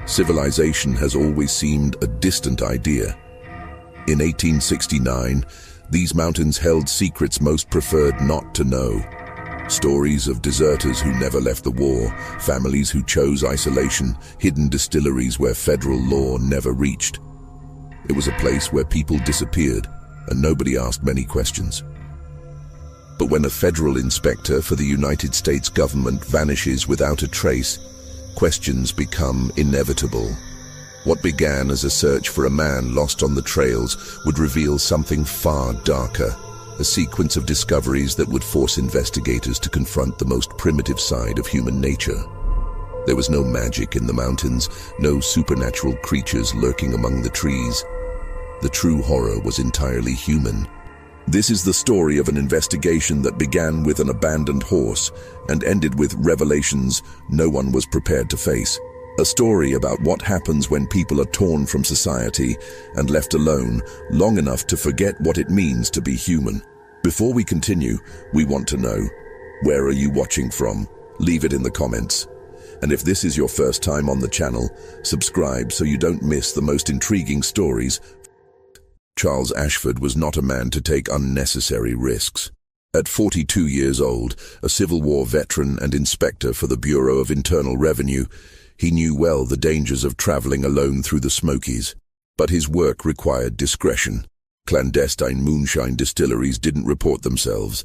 Civilization has always seemed a distant idea. In 1869, these mountains held secrets most preferred not to know. Stories of deserters who never left the war, families who chose isolation, hidden distilleries where federal law never reached. It was a place where people disappeared, and nobody asked many questions. But when a federal inspector for the United States government vanishes without a trace, questions become inevitable. What began as a search for a man lost on the trails would reveal something far darker, a sequence of discoveries that would force investigators to confront the most primitive side of human nature. There was no magic in the mountains, no supernatural creatures lurking among the trees. The true horror was entirely human. This is the story of an investigation that began with an abandoned horse and ended with revelations no one was prepared to face. A story about what happens when people are torn from society and left alone long enough to forget what it means to be human. Before we continue, we want to know, where are you watching from? Leave it in the comments. And if this is your first time on the channel, subscribe so you don't miss the most intriguing stories. Charles Ashford was not a man to take unnecessary risks. At 42 years old, a Civil War veteran and inspector for the Bureau of Internal Revenue, he knew well the dangers of traveling alone through the Smokies. But his work required discretion. Clandestine moonshine distilleries didn't report themselves,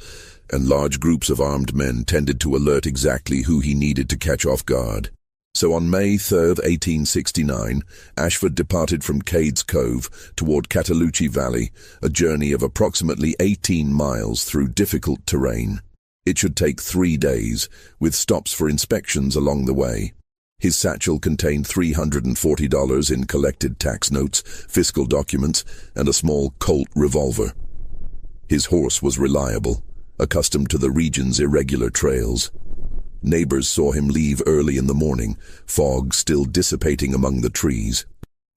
and large groups of armed men tended to alert exactly who he needed to catch off guard. So on May 3, 1869, Ashford departed from Cades Cove toward Cataloochee Valley, a journey of approximately 18 miles through difficult terrain. It should take 3 days, with stops for inspections along the way. His satchel contained $340 in collected tax notes, fiscal documents, and a small Colt revolver. His horse was reliable, accustomed to the region's irregular trails. Neighbors saw him leave early in the morning, fog still dissipating among the trees.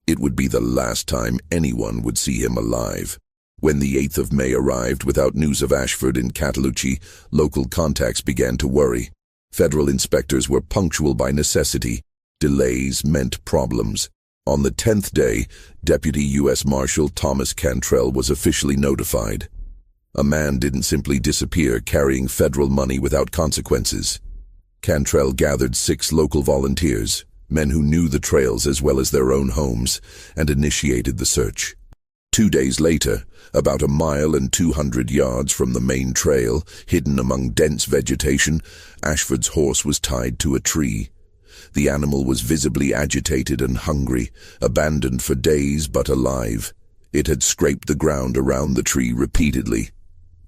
It would be the last time anyone would see him alive. When the 8th of May arrived without news of Ashford in Cataloochee, local contacts began to worry. Federal inspectors were punctual by necessity. Delays meant problems. On the 10th day, Deputy U.S. Marshal Thomas Cantrell was officially notified. A man didn't simply disappear carrying federal money without consequences. Cantrell gathered 6 local volunteers, men who knew the trails as well as their own homes, and initiated the search. 2 days later, about 1 mile and 200 yards from the main trail, hidden among dense vegetation, Ashford's horse was tied to a tree. The animal was visibly agitated and hungry, abandoned for days but alive. It had scraped the ground around the tree repeatedly,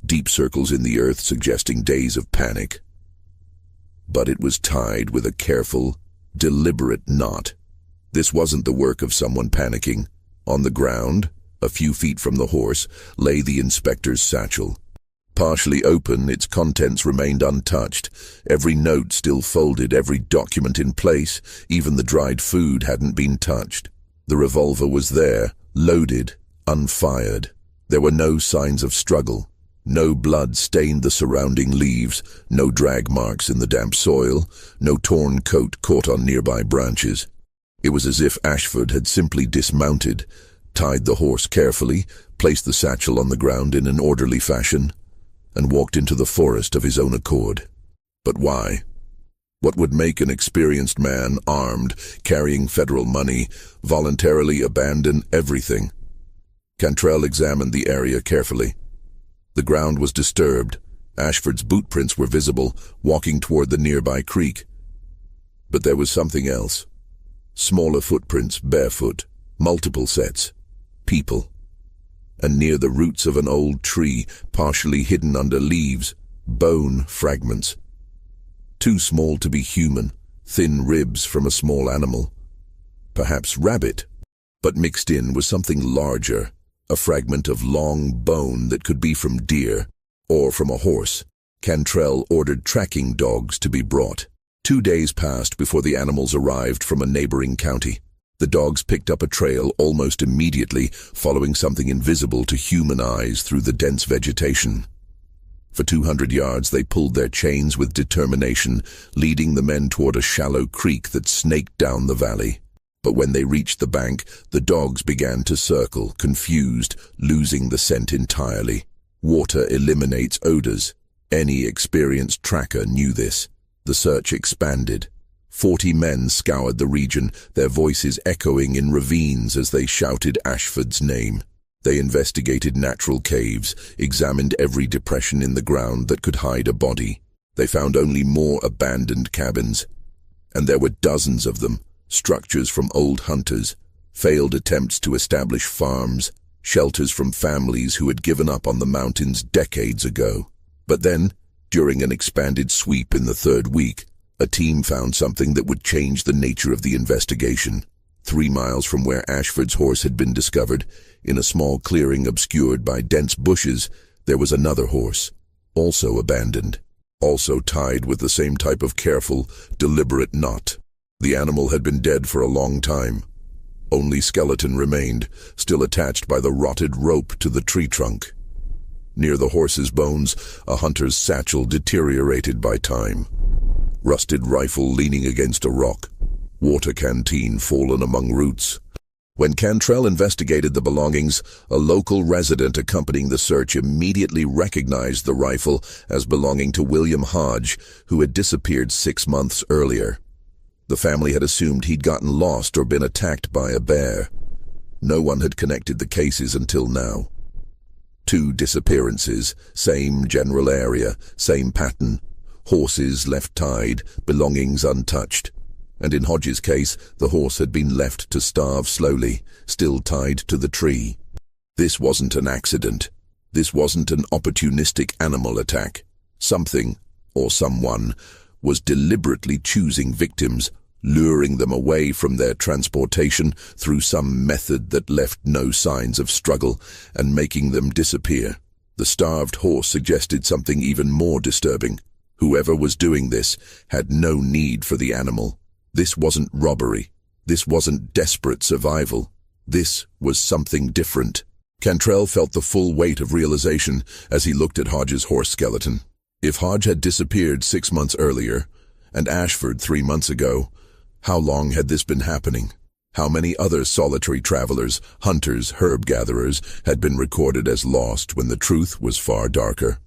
deep circles in the earth suggesting days of panic. But it was tied with a careful, deliberate knot. This wasn't the work of someone panicking. On the ground, a few feet from the horse, lay the inspector's satchel. Partially open, its contents remained untouched. Every note still folded, every document in place, even the dried food hadn't been touched. The revolver was there, loaded, unfired. There were no signs of struggle. No blood stained the surrounding leaves, no drag marks in the damp soil, no torn coat caught on nearby branches. It was as if Ashford had simply dismounted, tied the horse carefully, placed the satchel on the ground in an orderly fashion, and walked into the forest of his own accord. But why? What would make an experienced man, armed, carrying federal money, voluntarily abandon everything? Cantrell examined the area carefully. The ground was disturbed. Ashford's boot prints were visible, walking toward the nearby creek. But there was something else. Smaller footprints, barefoot, multiple sets, people. And near the roots of an old tree, partially hidden under leaves, bone fragments. Too small to be human, thin ribs from a small animal. Perhaps rabbit. But mixed in was something larger. A fragment of long bone that could be from deer or from a horse. Cantrell ordered tracking dogs to be brought. 2 days passed before the animals arrived from a neighboring county. The dogs picked up a trail almost immediately, following something invisible to human eyes through the dense vegetation. For 200 yards they pulled their chains with determination, leading the men toward a shallow creek that snaked down the valley. But when they reached the bank, the dogs began to circle, confused, losing the scent entirely. Water eliminates odors. Any experienced tracker knew this. The search expanded. 40 men scoured the region, their voices echoing in ravines as they shouted Ashford's name. They investigated natural caves, examined every depression in the ground that could hide a body. They found only more abandoned cabins. And there were dozens of them, structures from old hunters, failed attempts to establish farms, shelters from families who had given up on the mountains decades ago. But then, during an expanded sweep in the third week, a team found something that would change the nature of the investigation. 3 miles from where Ashford's horse had been discovered, in a small clearing obscured by dense bushes, there was another horse, also abandoned, also tied with the same type of careful, deliberate knot. The animal had been dead for a long time. Only skeleton remained, still attached by the rotted rope to the tree trunk. Near the horse's bones, a hunter's satchel deteriorated by time. Rusted rifle leaning against a rock. Water canteen fallen among roots. When Cantrell investigated the belongings, a local resident accompanying the search immediately recognized the rifle as belonging to William Hodge, who had disappeared 6 months earlier. The family had assumed he'd gotten lost or been attacked by a bear. No one had connected the cases until now. 2 disappearances, same general area, same pattern. Horses left tied, belongings untouched. And in Hodge's case, the horse had been left to starve slowly, still tied to the tree. This wasn't an accident. This wasn't an opportunistic animal attack. Something, or someone, was deliberately choosing victims, luring them away from their transportation through some method that left no signs of struggle, and making them disappear. The starved horse suggested something even more disturbing. Whoever was doing this had no need for the animal. This wasn't robbery. This wasn't desperate survival. This was something different. Cantrell felt the full weight of realization as he looked at Hodge's horse skeleton. If Hodge had disappeared 6 months earlier, and Ashford 3 months ago, how long had this been happening? How many other solitary travelers, hunters, herb gatherers, had been recorded as lost when the truth was far darker?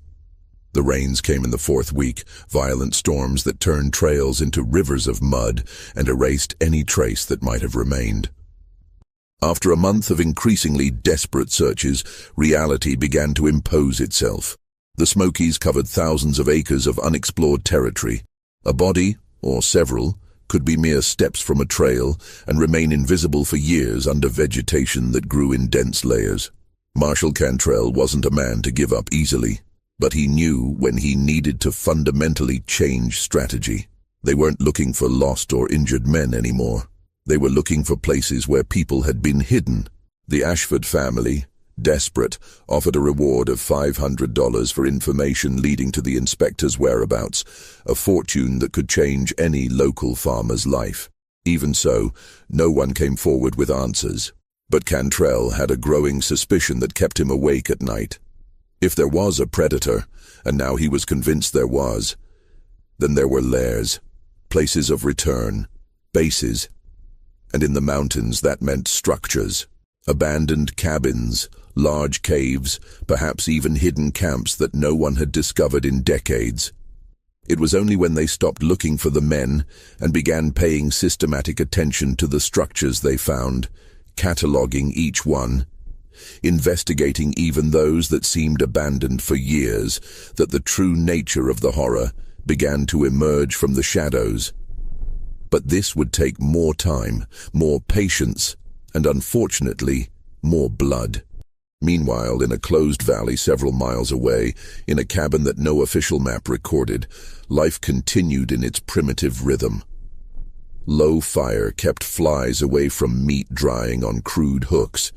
The rains came in the 4th week, violent storms that turned trails into rivers of mud and erased any trace that might have remained. After a month of increasingly desperate searches, reality began to impose itself. The Smokies covered thousands of acres of unexplored territory. A body, or several, could be mere steps from a trail and remain invisible for years under vegetation that grew in dense layers. Marshal Cantrell wasn't a man to give up easily, but he knew when he needed to fundamentally change strategy. They weren't looking for lost or injured men anymore. They were looking for places where people had been hidden. The Ashford family, desperate, offered a reward of $500 for information leading to the inspector's whereabouts, a fortune that could change any local farmer's life. Even so, no one came forward with answers. But Cantrell had a growing suspicion that kept him awake at night. If there was a predator, and now he was convinced there was, then there were lairs, places of return, bases, and in the mountains that meant structures, abandoned cabins, large caves, perhaps even hidden camps that no one had discovered in decades. It was only when they stopped looking for the men and began paying systematic attention to the structures they found, cataloging each one, investigating even those that seemed abandoned for years, that the true nature of the horror began to emerge from the shadows. But this would take more time, more patience, and unfortunately, more blood. Meanwhile, in a closed valley several miles away, in a cabin that no official map recorded, life continued in its primitive rhythm. Low fire kept flies away from meat drying on crude hooks.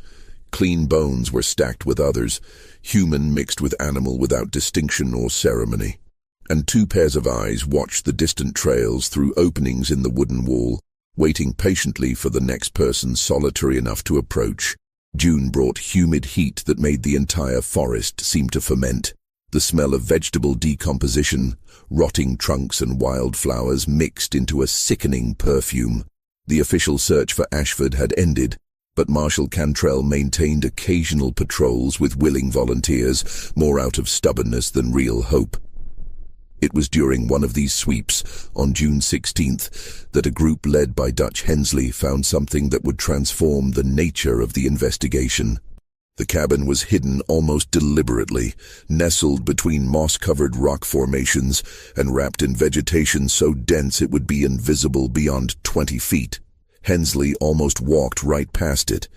Clean bones were stacked with others, human mixed with animal without distinction or ceremony. And 2 pairs of eyes watched the distant trails through openings in the wooden wall, waiting patiently for the next person solitary enough to approach. June brought humid heat that made the entire forest seem to ferment. The smell of vegetable decomposition, rotting trunks and wildflowers mixed into a sickening perfume. The official search for Ashford had ended, but Marshal Cantrell maintained occasional patrols with willing volunteers, more out of stubbornness than real hope. It was during one of these sweeps, on June 16th, that a group led by Dutch Hensley found something that would transform the nature of the investigation. The cabin was hidden almost deliberately, nestled between moss-covered rock formations and wrapped in vegetation so dense it would be invisible beyond 20 feet. Hensley almost walked right past it,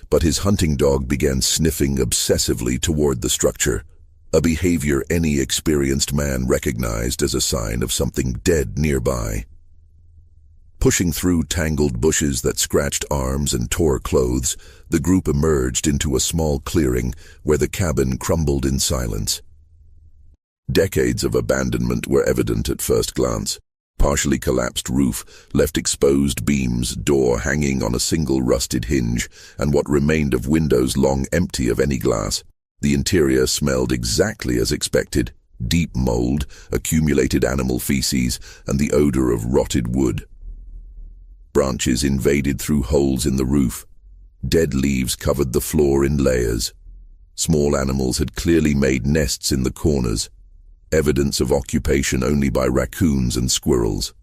but his hunting dog began sniffing obsessively toward the structure, a behavior any experienced man recognized as a sign of something dead nearby. Pushing through tangled bushes that scratched arms and tore clothes, the group emerged into a small clearing where the cabin crumbled in silence. Decades of abandonment were evident at first glance. Partially collapsed roof, left exposed beams, door hanging on a single rusted hinge, and what remained of windows long empty of any glass. The interior smelled exactly as expected: deep mold, accumulated animal feces, and the odor of rotted wood. Branches invaded through holes in the roof. Dead leaves covered the floor in layers. Small animals had clearly made nests in the corners, evidence of occupation only by raccoons and squirrels.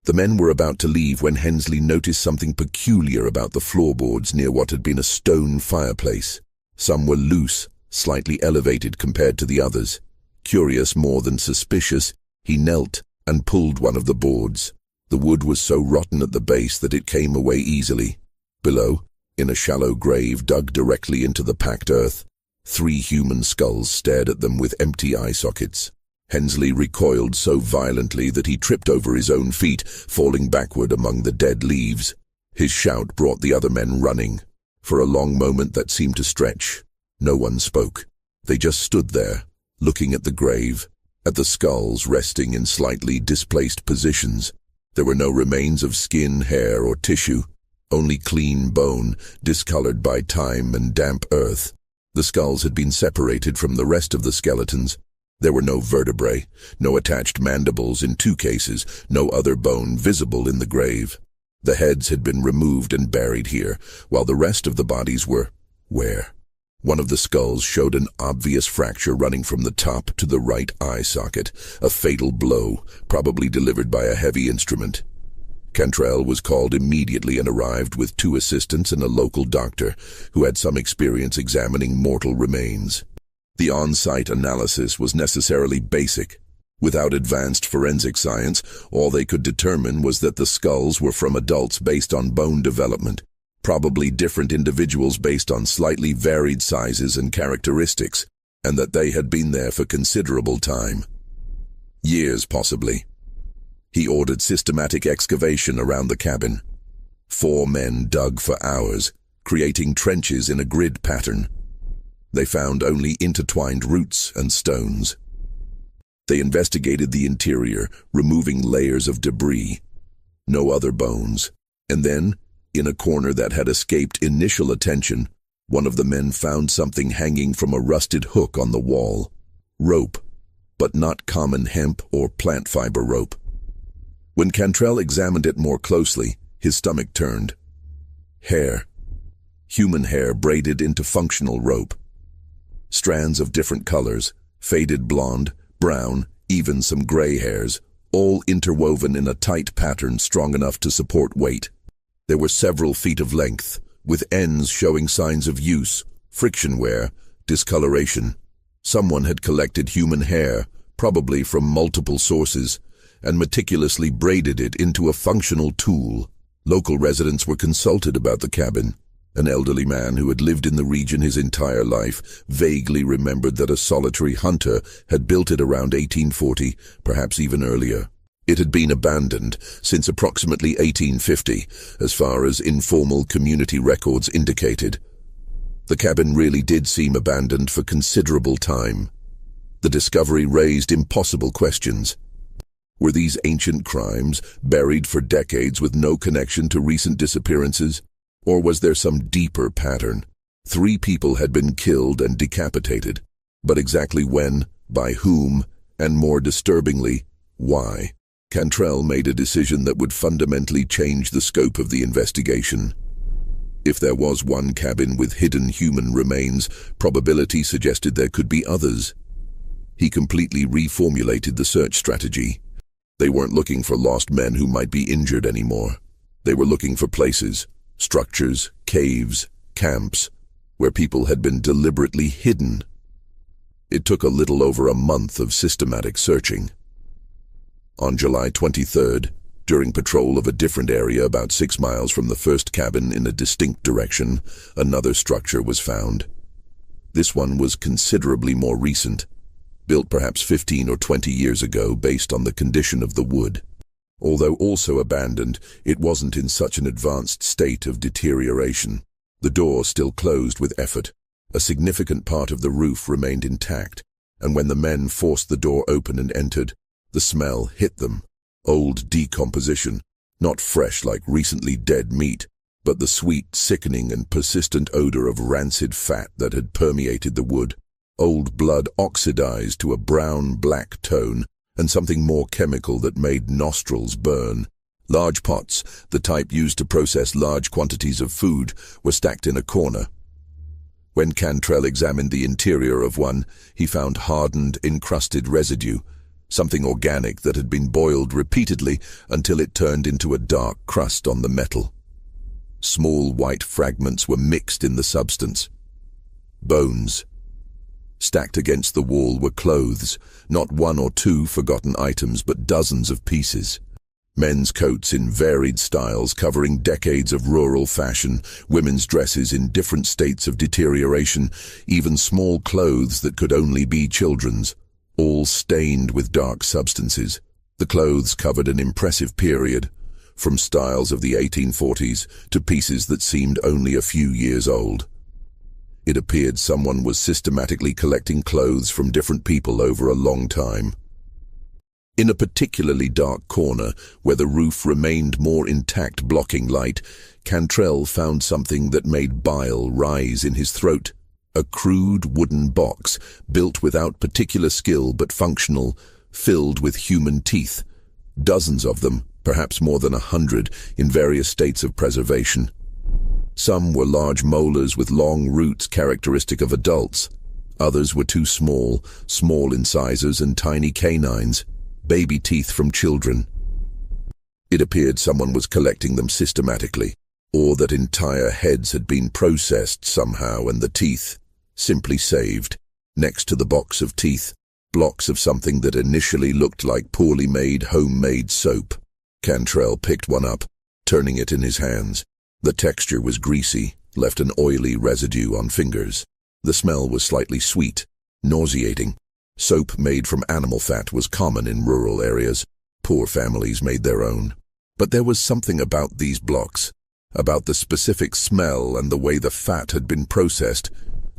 The men were about to leave when Hensley noticed something peculiar about the floorboards near what had been a stone fireplace. Some were loose, slightly elevated compared to the others. Curious more than suspicious, he knelt and pulled one of the boards. The wood was so rotten at the base that it came away easily. Below, in a shallow grave dug directly into the packed earth, 3 human skulls stared at them with empty eye sockets. Hensley recoiled so violently that he tripped over his own feet, falling backward among the dead leaves. His shout brought the other men running. For a long moment that seemed to stretch, no one spoke. They just stood there, looking at the grave, at the skulls resting in slightly displaced positions. There were no remains of skin, hair, or tissue, only clean bone, discolored by time and damp earth. The skulls had been separated from the rest of the skeletons. There were no vertebrae, no attached mandibles in 2 cases, no other bone visible in the grave. The heads had been removed and buried here, while the rest of the bodies were where? One of the skulls showed an obvious fracture running from the top to the right eye socket, a fatal blow, probably delivered by a heavy instrument. Cantrell was called immediately and arrived with 2 assistants and a local doctor who had some experience examining mortal remains. The on-site analysis was necessarily basic. Without advanced forensic science, all they could determine was that the skulls were from adults based on bone development, probably different individuals based on slightly varied sizes and characteristics, and that they had been there for considerable time. Years, possibly. He ordered systematic excavation around the cabin. 4 men dug for hours, creating trenches in a grid pattern. They found only intertwined roots and stones. They investigated the interior, removing layers of debris. No other bones. And then, in a corner that had escaped initial attention, one of the men found something hanging from a rusted hook on the wall. Rope, but not common hemp or plant fiber rope. When Cantrell examined it more closely, his stomach turned. Hair. Human hair braided into functional rope. Strands of different colors, faded blonde, brown, even some gray hairs, all interwoven in a tight pattern strong enough to support weight. There were several feet of length, with ends showing signs of use, friction wear, discoloration. Someone had collected human hair, probably from multiple sources, and meticulously braided it into a functional tool. Local residents were consulted about the cabin. An elderly man who had lived in the region his entire life vaguely remembered that a solitary hunter had built it around 1840, perhaps even earlier. It had been abandoned since approximately 1850, as far as informal community records indicated. The cabin really did seem abandoned for considerable time. The discovery raised impossible questions. Were these ancient crimes buried for decades with no connection to recent disappearances? Or was there some deeper pattern? 3 people had been killed and decapitated, but exactly when, by whom, and more disturbingly, why? Cantrell made a decision that would fundamentally change the scope of the investigation. If there was one cabin with hidden human remains, probability suggested there could be others. He completely reformulated the search strategy. They weren't looking for lost men who might be injured anymore. They were looking for places, structures, caves, camps, where people had been deliberately hidden. It took a little over a month of systematic searching. On July 23rd, during patrol of a different area about 6 miles from the first cabin in a distinct direction, another structure was found. This one was considerably more recent, built perhaps 15 or 20 years ago based on the condition of the wood. Although also abandoned, it wasn't in such an advanced state of deterioration. The door still closed with effort. A significant part of the roof remained intact, and when the men forced the door open and entered, the smell hit them. Old decomposition, not fresh like recently dead meat, but the sweet, sickening and persistent odor of rancid fat that had permeated the wood. Old blood oxidized to a brown-black tone, and something more chemical that made nostrils burn. Large pots, the type used to process large quantities of food, were stacked in a corner. When Cantrell examined the interior of one, he found hardened, encrusted residue, something organic that had been boiled repeatedly until it turned into a dark crust on the metal. Small white fragments were mixed in the substance. Bones. Stacked against the wall were clothes, not 1 or 2 forgotten items, but dozens of pieces. Men's coats in varied styles covering decades of rural fashion, women's dresses in different states of deterioration, even small clothes that could only be children's, all stained with dark substances. The clothes covered an impressive period, from styles of the 1840s to pieces that seemed only a few years old. It appeared someone was systematically collecting clothes from different people over a long time. In a particularly dark corner, where the roof remained more intact blocking light, Cantrell found something that made bile rise in his throat. A crude wooden box, built without particular skill but functional, filled with human teeth. Dozens of them, perhaps more than 100, in various states of preservation. Some were large molars with long roots characteristic of adults. Others were too small incisors and tiny canines, baby teeth from children. It appeared someone was collecting them systematically, or that entire heads had been processed somehow and the teeth simply saved. Next to the box of teeth, blocks of something that initially looked like poorly made homemade soap. Cantrell picked one up, turning it in his hands. The texture was greasy, left an oily residue on fingers. The smell was slightly sweet, nauseating. Soap made from animal fat was common in rural areas. Poor families made their own. But there was something about these blocks, about the specific smell and the way the fat had been processed,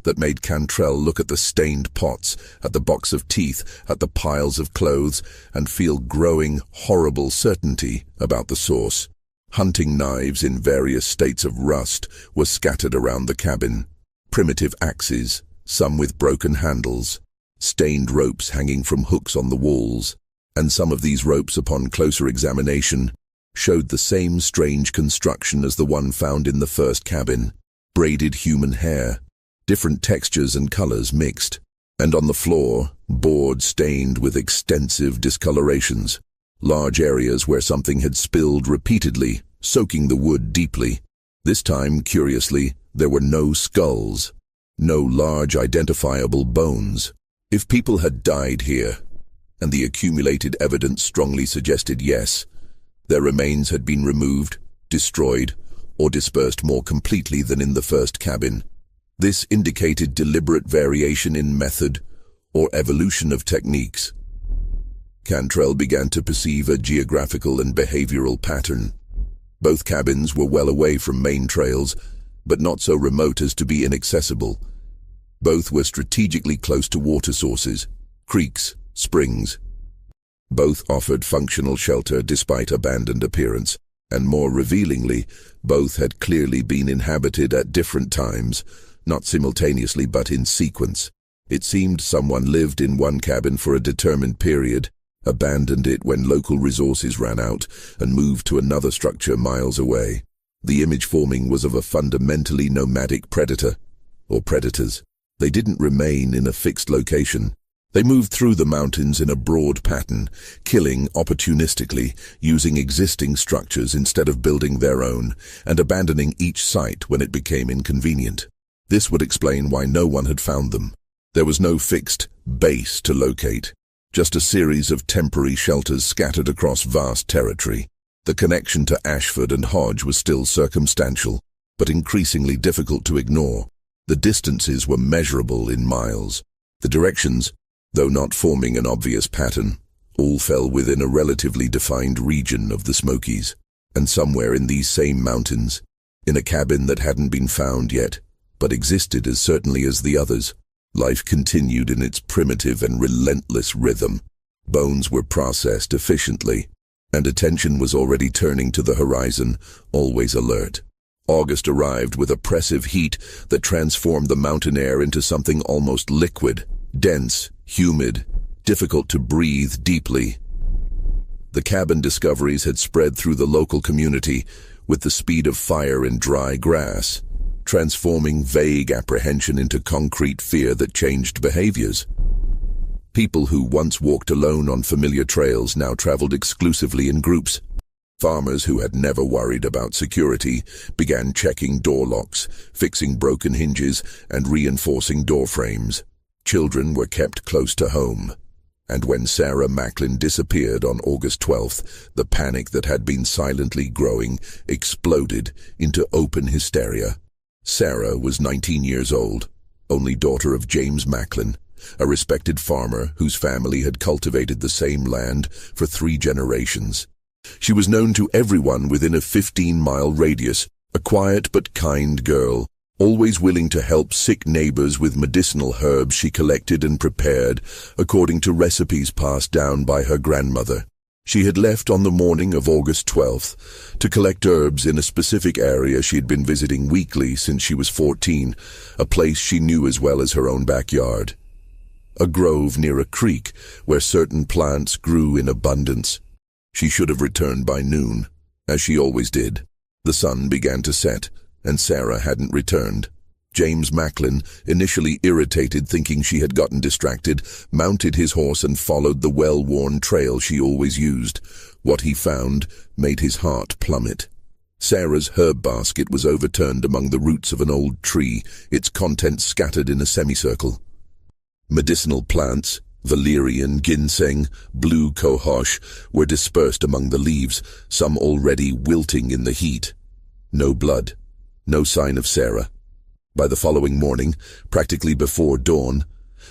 that made Cantrell look at the stained pots, at the box of teeth, at the piles of clothes, and feel growing, horrible certainty about the source. Hunting knives in various states of rust were scattered around the cabin. Primitive axes, some with broken handles. Stained ropes hanging from hooks on the walls. And some of these ropes, upon closer examination, showed the same strange construction as the one found in the first cabin. Braided human hair. Different textures and colors mixed, and on the floor, board stained with extensive discolorations, large areas where something had spilled repeatedly, soaking the wood deeply. This time, curiously, there were no skulls, no large identifiable bones. If people had died here, and the accumulated evidence strongly suggested yes, their remains had been removed, destroyed, or dispersed more completely than in the first cabin. This indicated deliberate variation in method or evolution of techniques. Cantrell began to perceive a geographical and behavioral pattern. Both cabins were well away from main trails, but not so remote as to be inaccessible. Both were strategically close to water sources, creeks, springs. Both offered functional shelter despite abandoned appearance, and more revealingly, both had clearly been inhabited at different times, not simultaneously but in sequence. It seemed someone lived in one cabin for a determined period, abandoned it when local resources ran out, and moved to another structure miles away. The image forming was of a fundamentally nomadic predator, or predators. They didn't remain in a fixed location. They moved through the mountains in a broad pattern, killing opportunistically, using existing structures instead of building their own, and abandoning each site when it became inconvenient. This would explain why no one had found them. There was no fixed base to locate, just a series of temporary shelters scattered across vast territory. The connection to Ashford and Hodge was still circumstantial, but increasingly difficult to ignore. The distances were measurable in miles. The directions, though not forming an obvious pattern, all fell within a relatively defined region of the Smokies. And somewhere in these same mountains, in a cabin that hadn't been found yet, but existed as certainly as the others, life continued in its primitive and relentless rhythm. Bones were processed efficiently, and attention was already turning to the horizon, always alert. August arrived with oppressive heat that transformed the mountain air into something almost liquid, dense, humid, difficult to breathe deeply. The cabin discoveries had spread through the local community with the speed of fire in dry grass, transforming vague apprehension into concrete fear that changed behaviors. People who once walked alone on familiar trails now traveled exclusively in groups. Farmers who had never worried about security began checking door locks, fixing broken hinges, and reinforcing door frames. Children were kept close to home. And when Sarah Macklin disappeared on August 12th, the panic that had been silently growing exploded into open hysteria. Sarah was 19 years old, only daughter of James Macklin, a respected farmer whose family had cultivated the same land for 3 generations. She was known to everyone within a 15-mile radius, a quiet but kind girl, always willing to help sick neighbors with medicinal herbs she collected and prepared according to recipes passed down by her grandmother. She had left on the morning of August 12th to collect herbs in a specific area she had been visiting weekly since she was 14, a place she knew as well as her own backyard. A grove near a creek where certain plants grew in abundance. She should have returned by noon, as she always did. The sun began to set, and Sarah hadn't returned. James Macklin, initially irritated thinking she had gotten distracted, mounted his horse and followed the well-worn trail she always used. What he found made his heart plummet. Sarah's herb basket was overturned among the roots of an old tree, its contents scattered in a semicircle. Medicinal plants, valerian, ginseng, blue cohosh, were dispersed among the leaves, some already wilting in the heat. No blood, no sign of Sarah. By the following morning, practically before dawn,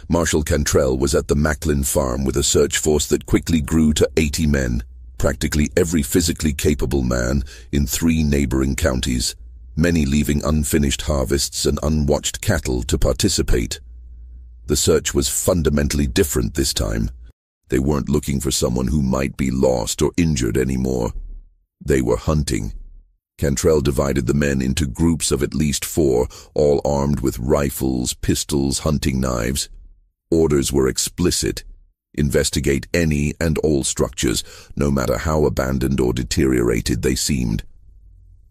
Marshal Cantrell was at the Macklin farm with a search force that quickly grew to 80 men, practically every physically capable man in 3 neighboring counties, many leaving unfinished harvests and unwatched cattle to participate. The search was fundamentally different this time. They weren't looking for someone who might be lost or injured anymore. They were hunting. Cantrell divided the men into groups of at least 4, all armed with rifles, pistols, hunting knives. Orders were explicit. Investigate any and all structures, no matter how abandoned or deteriorated they seemed.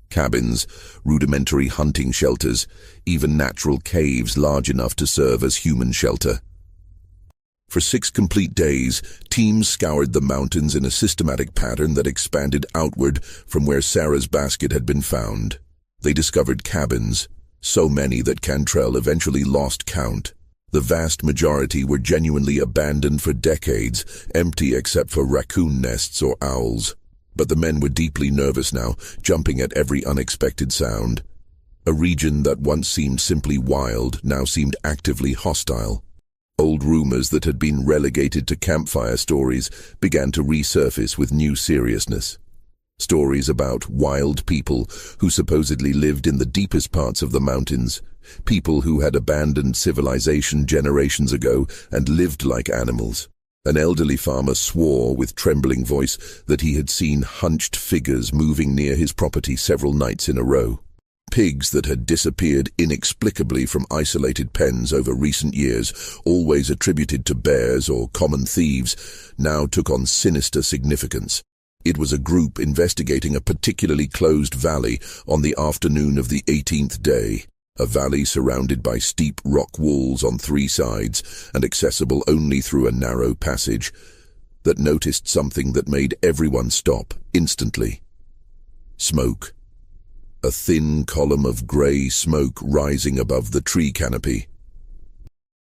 Cabins, rudimentary hunting shelters, even natural caves large enough to serve as human shelter. For 6 complete days, teams scoured the mountains in a systematic pattern that expanded outward from where Sarah's basket had been found. They discovered cabins, so many that Cantrell eventually lost count. The vast majority were genuinely abandoned for decades, empty except for raccoon nests or owls. But the men were deeply nervous now, jumping at every unexpected sound. A region that once seemed simply wild now seemed actively hostile. Old rumors that had been relegated to campfire stories began to resurface with new seriousness. Stories about wild people who supposedly lived in the deepest parts of the mountains, people who had abandoned civilization generations ago and lived like animals. An elderly farmer swore with trembling voice that he had seen hunched figures moving near his property several nights in a row. pigs that had disappeared inexplicably from isolated pens over recent years, always attributed to bears or common thieves, now took on sinister significance. It was a group investigating a particularly closed valley on the afternoon of the 18th day, a valley surrounded by steep rock walls on 3 sides and accessible only through a narrow passage, that noticed something that made everyone stop instantly. Smoke. A thin column of grey smoke rising above the tree canopy.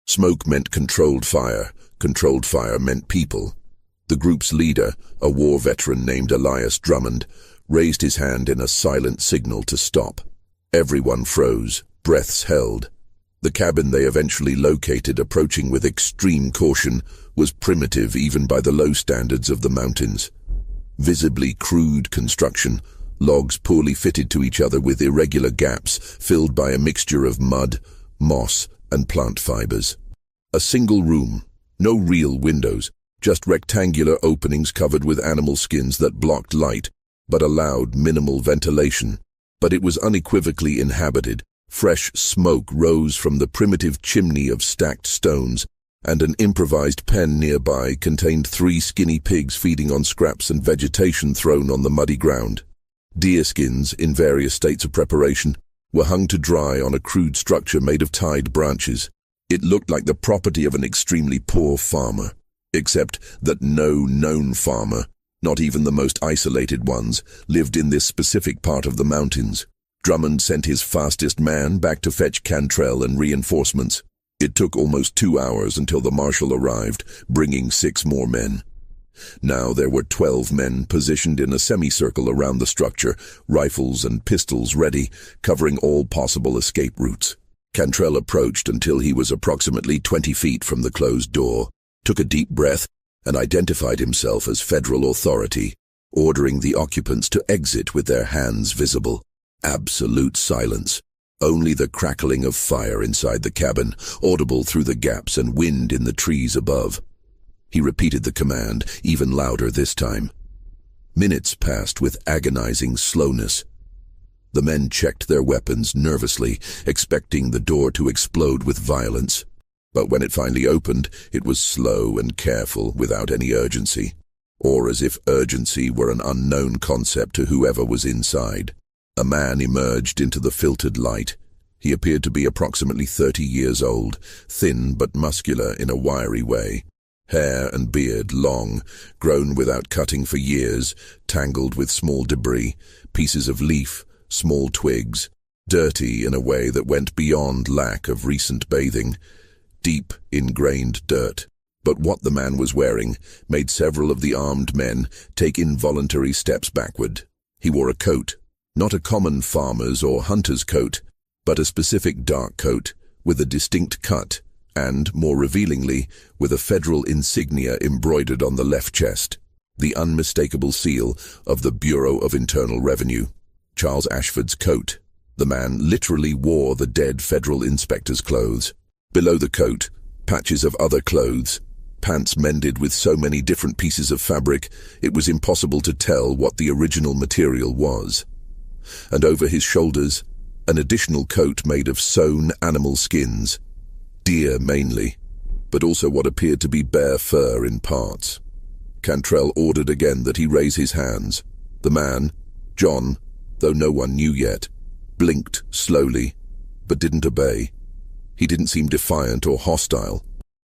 Smoke meant controlled fire. Controlled fire meant people. The group's leader, a war veteran named Elias Drummond, raised his hand in a silent signal to stop. Everyone froze, breaths held. The cabin they eventually located, approaching with extreme caution, was primitive even by the low standards of the mountains. Visibly crude construction, logs poorly fitted to each other with irregular gaps filled by a mixture of mud, moss, and plant fibers. A single room, no real windows, just rectangular openings covered with animal skins that blocked light, but allowed minimal ventilation. But it was unequivocally inhabited. Fresh smoke rose from the primitive chimney of stacked stones, and an improvised pen nearby contained 3 skinny pigs feeding on scraps and vegetation thrown on the muddy ground. Deer skins, in various states of preparation, were hung to dry on a crude structure made of tied branches. It looked like the property of an extremely poor farmer, except that no known farmer, not even the most isolated ones, lived in this specific part of the mountains. Drummond sent his fastest man back to fetch Cantrell and reinforcements. It took almost 2 hours until the marshal arrived, bringing 6 more men. Now there were 12 men positioned in a semicircle around the structure, rifles and pistols ready, covering all possible escape routes. Cantrell approached until he was approximately 20 feet from the closed door, took a deep breath, and identified himself as federal authority, ordering the occupants to exit with their hands visible. Absolute silence. Only the crackling of fire inside the cabin, audible through the gaps and wind in the trees above. He repeated the command, even louder this time. Minutes passed with agonizing slowness. The men checked their weapons nervously, expecting the door to explode with violence. But when it finally opened, it was slow and careful, without any urgency, or as if urgency were an unknown concept to whoever was inside. A man emerged into the filtered light. He appeared to be approximately 30 years old, thin but muscular in a wiry way. Hair and beard long, grown without cutting for years, tangled with small debris, pieces of leaf, small twigs, dirty in a way that went beyond lack of recent bathing. Deep, ingrained dirt. But what the man was wearing made several of the armed men take involuntary steps backward. He wore a coat. Not a common farmer's or hunter's coat, but a specific dark coat with a distinct cut and, more revealingly, with a federal insignia embroidered on the left chest, the unmistakable seal of the Bureau of Internal Revenue. Charles Ashford's coat. The man literally wore the dead federal inspector's clothes. Below the coat, patches of other clothes, pants mended with so many different pieces of fabric, it was impossible to tell what the original material was. And over his shoulders, an additional coat made of sewn animal skins, deer mainly, but also what appeared to be bear fur in parts. Cantrell ordered again that he raise his hands. The man, John, though no one knew yet, blinked slowly, but didn't obey. He didn't seem defiant or hostile,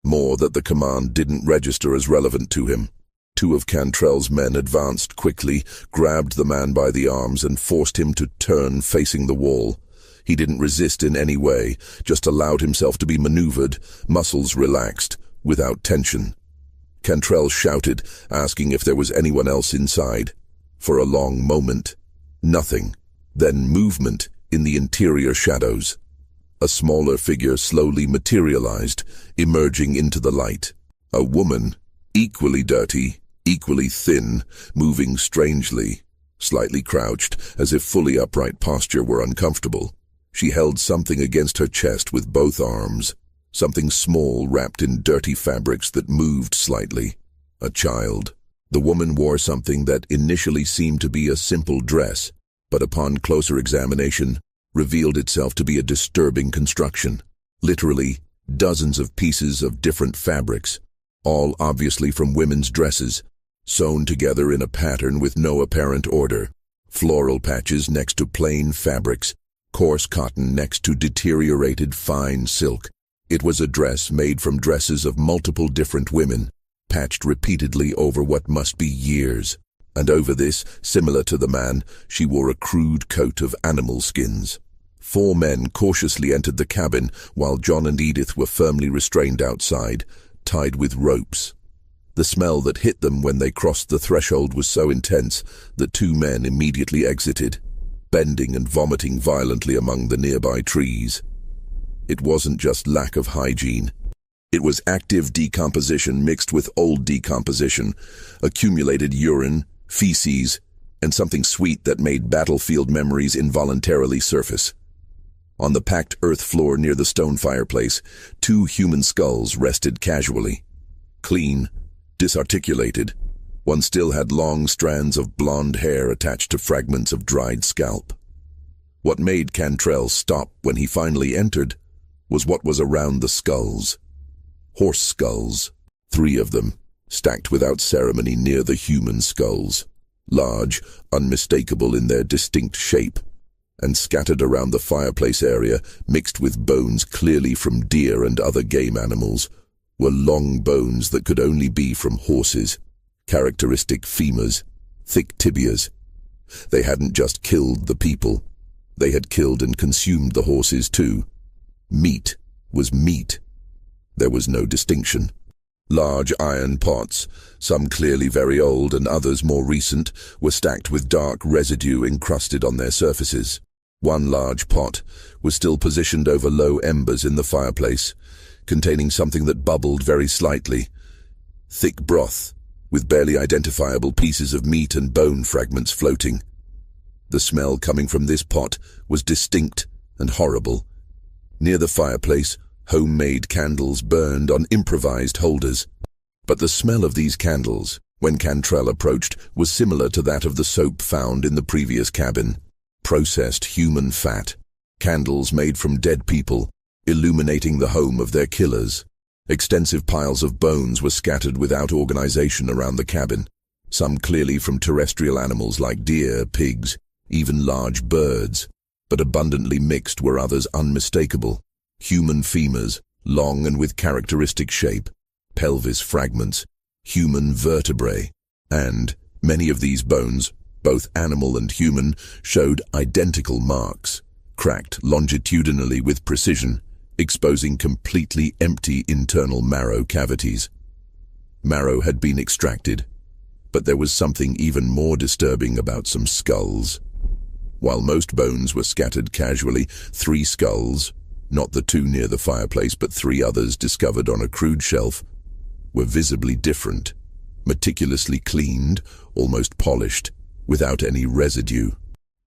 more that the command didn't register as relevant to him. 2 of Cantrell's men advanced quickly, grabbed the man by the arms and forced him to turn facing the wall. He didn't resist in any way, just allowed himself to be maneuvered, muscles relaxed, without tension. Cantrell shouted, asking if there was anyone else inside. For a long moment, nothing. Then movement in the interior shadows. A smaller figure slowly materialized, emerging into the light. A woman, equally dirty, equally thin, moving strangely, slightly crouched, as if fully upright posture were uncomfortable. She held something against her chest with both arms, something small wrapped in dirty fabrics that moved slightly. A child. The woman wore something that initially seemed to be a simple dress, but upon closer examination revealed itself to be a disturbing construction. Literally, dozens of pieces of different fabrics, all obviously from women's dresses, sewn together in a pattern with no apparent order. Floral patches next to plain fabrics, coarse cotton next to deteriorated fine silk. It was a dress made from dresses of multiple different women, patched repeatedly over what must be years. And over this, similar to the man, she wore a crude coat of animal skins. 4 men cautiously entered the cabin, while John and Edith were firmly restrained outside, tied with ropes. The smell that hit them when they crossed the threshold was so intense that 2 men immediately exited, bending and vomiting violently among the nearby trees. It wasn't just lack of hygiene. It was active decomposition mixed with old decomposition, accumulated urine, feces, and something sweet that made battlefield memories involuntarily surface. On the packed earth floor near the stone fireplace, 2 human skulls rested casually. Clean, disarticulated, one still had long strands of blonde hair attached to fragments of dried scalp. What made Cantrell stop when he finally entered was what was around the skulls. Horse skulls, 3 of them, stacked without ceremony near the human skulls, large, unmistakable in their distinct shape, and scattered around the fireplace area, mixed with bones clearly from deer and other game animals, were long bones that could only be from horses, characteristic femurs, thick tibias. They hadn't just killed the people, they had killed and consumed the horses too. Meat was meat. There was no distinction. Large iron pots, some clearly very old and others more recent, were stacked with dark residue encrusted on their surfaces. One large pot was still positioned over low embers in the fireplace, containing something that bubbled very slightly. Thick broth, with barely identifiable pieces of meat and bone fragments floating. The smell coming from this pot was distinct and horrible. Near the fireplace, homemade candles burned on improvised holders. But the smell of these candles, when Cantrell approached, was similar to that of the soap found in the previous cabin. Processed human fat. Candles made from dead people, illuminating the home of their killers. Extensive piles of bones were scattered without organization around the cabin, some clearly from terrestrial animals like deer, pigs, even large birds, but abundantly mixed were others unmistakable. Human femurs, long and with characteristic shape, pelvis fragments, human vertebrae, and many of these bones, both animal and human, showed identical marks, cracked longitudinally with precision, exposing completely empty internal marrow cavities. Marrow had been extracted, but there was something even more disturbing about some skulls. While most bones were scattered casually, 3 skulls, not the 2 near the fireplace but 3 others discovered on a crude shelf, were visibly different, meticulously cleaned, almost polished, without any residue,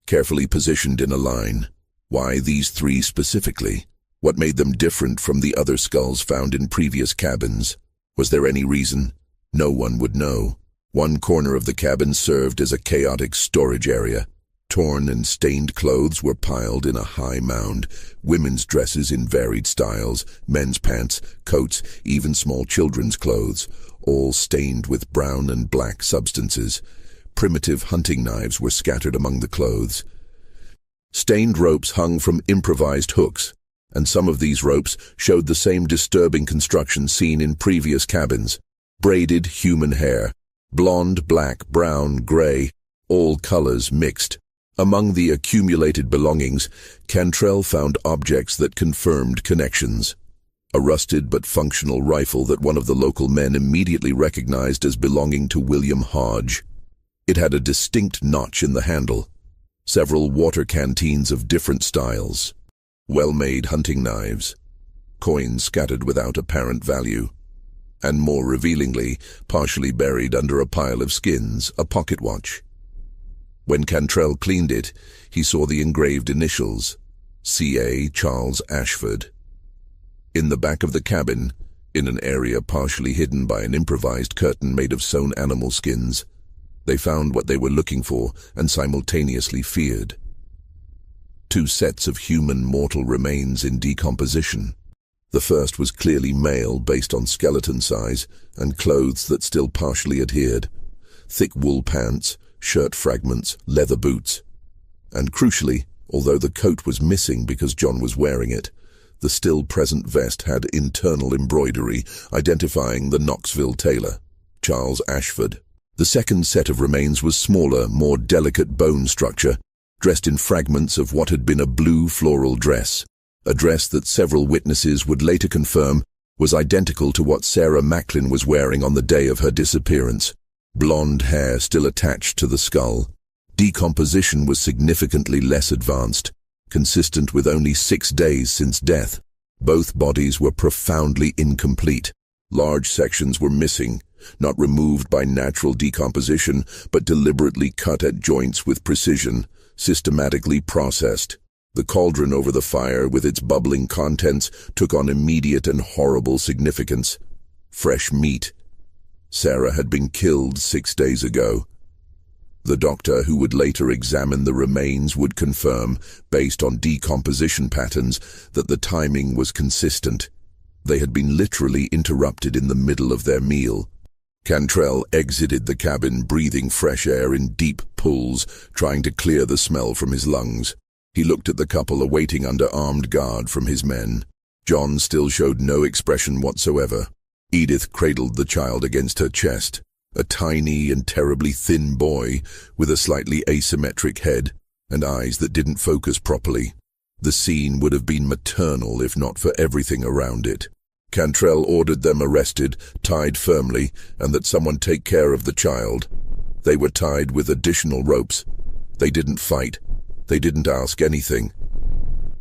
carefully positioned in a line. Why these 3 specifically? What made them different from the other skulls found in previous cabins? Was there any reason? No one would know. One corner of the cabin served as a chaotic storage area. Torn and stained clothes were piled in a high mound, women's dresses in varied styles, men's pants, coats, even small children's clothes, all stained with brown and black substances. Primitive hunting knives were scattered among the clothes. Stained ropes hung from improvised hooks, and some of these ropes showed the same disturbing construction seen in previous cabins. Braided human hair, blonde, black, brown, gray, all colors mixed. Among the accumulated belongings, Cantrell found objects that confirmed connections. A rusted but functional rifle that one of the local men immediately recognized as belonging to William Hodge. It had a distinct notch in the handle. Several water canteens of different styles. Well-made hunting knives. Coins scattered without apparent value. And more revealingly, partially buried under a pile of skins, a pocket watch. When Cantrell cleaned it, he saw the engraved initials, C.A. Charles Ashford. In the back of the cabin, in an area partially hidden by an improvised curtain made of sewn animal skins, they found what they were looking for and simultaneously feared. two sets of human mortal remains in decomposition. The first was clearly male based on skeleton size and clothes that still partially adhered. Thick wool pants, shirt fragments, leather boots. And crucially, although the coat was missing because John was wearing it, the still-present vest had internal embroidery identifying the Knoxville tailor, Charles Ashford. The second set of remains was smaller, more delicate bone structure, dressed in fragments of what had been a blue floral dress, a dress that several witnesses would later confirm was identical to what Sarah Macklin was wearing on the day of her disappearance. Blonde hair still attached to the skull. Decomposition was significantly less advanced, consistent with only 6 days since death. Both bodies were profoundly incomplete. Large sections were missing, not removed by natural decomposition, but deliberately cut at joints with precision, systematically processed. The cauldron over the fire, with its bubbling contents, took on immediate and horrible significance. Fresh meat. Sarah had been killed 6 days ago. The doctor who would later examine the remains would confirm, based on decomposition patterns, that the timing was consistent. They had been literally interrupted in the middle of their meal. Cantrell exited the cabin, breathing fresh air in deep pulls, trying to clear the smell from his lungs. He looked at the couple awaiting under armed guard from his men. John still showed no expression whatsoever. Edith cradled the child against her chest. A tiny and terribly thin boy with a slightly asymmetric head and eyes that didn't focus properly. The scene would have been maternal if not for everything around it. Cantrell ordered them arrested, tied firmly, and that someone take care of the child. They were tied with additional ropes. They didn't fight. They didn't ask anything.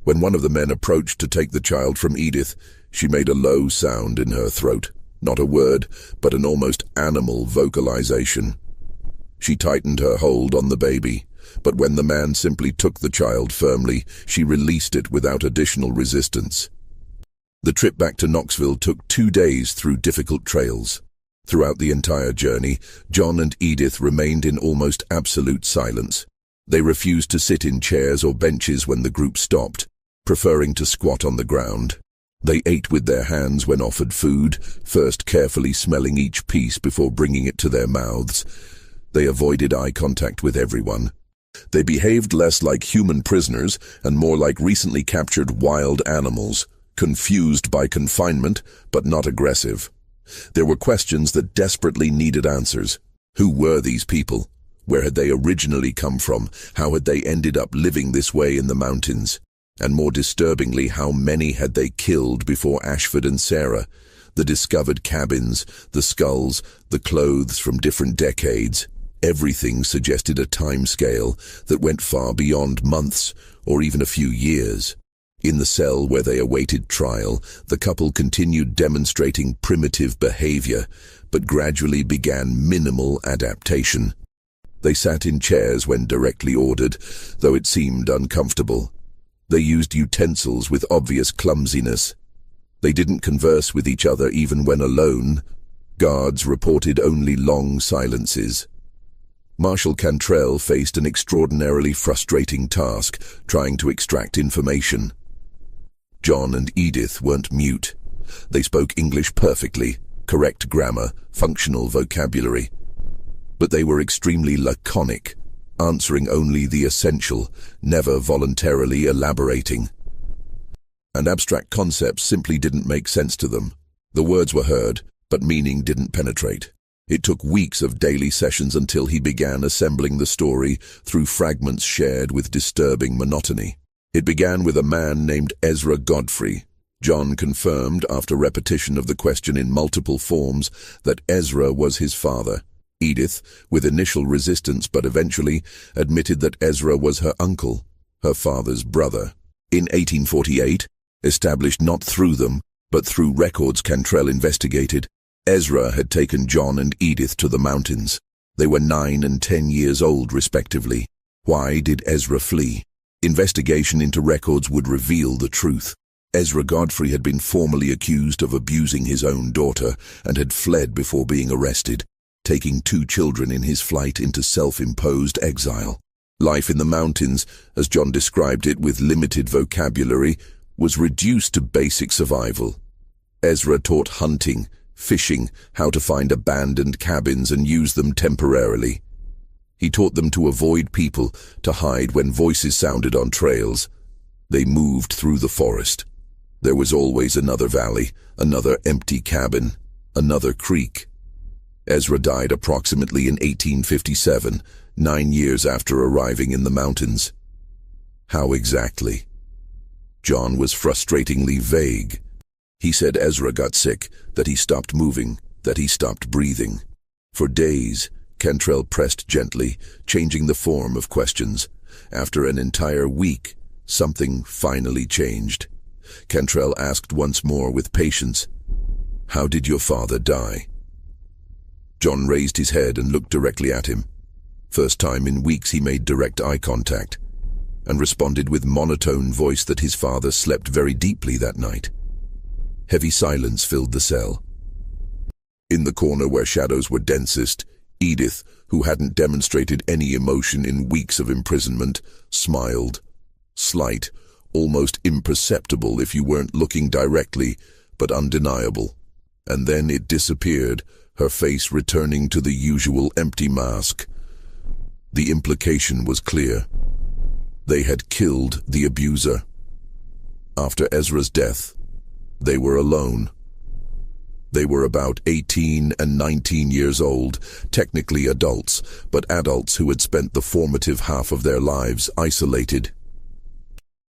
When one of the men approached to take the child from Edith, she made a low sound in her throat. Not a word, but an almost animal vocalization. She tightened her hold on the baby, but when the man simply took the child firmly, she released it without additional resistance. The trip back to Knoxville took 2 days through difficult trails. Throughout the entire journey, John and Edith remained in almost absolute silence. They refused to sit in chairs or benches when the group stopped, preferring to squat on the ground. They ate with their hands when offered food, first carefully smelling each piece before bringing it to their mouths. They avoided eye contact with everyone. They behaved less like human prisoners and more like recently captured wild animals, confused by confinement but not aggressive. There were questions that desperately needed answers. Who were these people? Where had they originally come from? How had they ended up living this way in the mountains? And more disturbingly, how many had they killed before Ashford and Sarah? The discovered cabins, the skulls, the clothes from different decades. Everything suggested a time scale that went far beyond months or even a few years. In the cell where they awaited trial, the couple continued demonstrating primitive behavior, but gradually began minimal adaptation. They sat in chairs when directly ordered, though it seemed uncomfortable. They used utensils with obvious clumsiness. They didn't converse with each other even when alone. Guards reported only long silences. Marshal Cantrell faced an extraordinarily frustrating task, trying to extract information. John and Edith weren't mute. They spoke English perfectly, correct grammar, functional vocabulary. But they were extremely laconic, answering only the essential, never voluntarily elaborating. And abstract concepts simply didn't make sense to them. The words were heard, but meaning didn't penetrate. It took weeks of daily sessions until he began assembling the story through fragments shared with disturbing monotony. It began with a man named Ezra Godfrey. John confirmed, after repetition of the question in multiple forms, that Ezra was his father. Edith, with initial resistance but eventually, admitted that Ezra was her uncle, her father's brother. In 1848, established not through them, but through records Cantrell investigated, Ezra had taken John and Edith to the mountains. They were 9 and 10 years old, respectively. Why did Ezra flee? Investigation into records would reveal the truth. Ezra Godfrey had been formally accused of abusing his own daughter and had fled before being arrested, taking 2 children in his flight into self-imposed exile. Life in the mountains, as John described it with limited vocabulary, was reduced to basic survival. Ezra taught hunting, fishing, how to find abandoned cabins and use them temporarily. He taught them to avoid people, to hide when voices sounded on trails. They moved through the forest. There was always another valley, another empty cabin, another creek. Ezra died approximately in 1857, 9 years after arriving in the mountains. How exactly? John was frustratingly vague. He said Ezra got sick, that he stopped moving, that he stopped breathing. For days, Cantrell pressed gently, changing the form of questions. After an entire week, something finally changed. Cantrell asked once more with patience, "How did your father die?" John raised his head and looked directly at him. First time in weeks he made direct eye contact, and responded with monotone voice that his father slept very deeply that night. Heavy silence filled the cell. In the corner where shadows were densest, Edith, who hadn't demonstrated any emotion in weeks of imprisonment, smiled. Slight, almost imperceptible if you weren't looking directly, but undeniable. And then it disappeared, her face returning to the usual empty mask. The implication was clear. They had killed the abuser. After Ezra's death, they were alone. They were about 18 and 19 years old, technically adults, but adults who had spent the formative half of their lives isolated.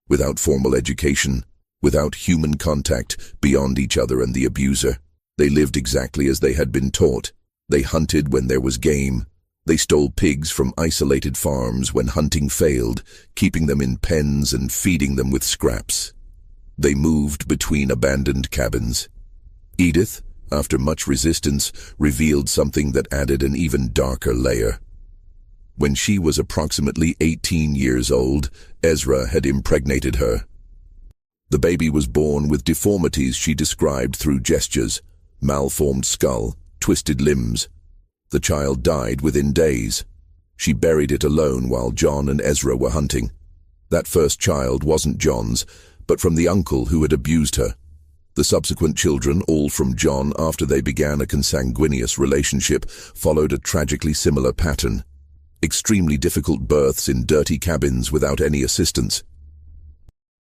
Without formal education, without human contact beyond each other and the abuser, they lived exactly as they had been taught. They hunted when there was game. They stole pigs from isolated farms when hunting failed, keeping them in pens and feeding them with scraps. They moved between abandoned cabins. Edith, after much resistance, revealed something that added an even darker layer. When she was approximately 18 years old, Ezra had impregnated her. The baby was born with deformities she described through gestures: malformed skull, twisted limbs. The child died within days. She buried it alone while John and Ezra were hunting. That first child wasn't John's, but from the uncle who had abused her. The subsequent children, all from John after they began a consanguineous relationship, followed a tragically similar pattern. Extremely difficult births in dirty cabins without any assistance.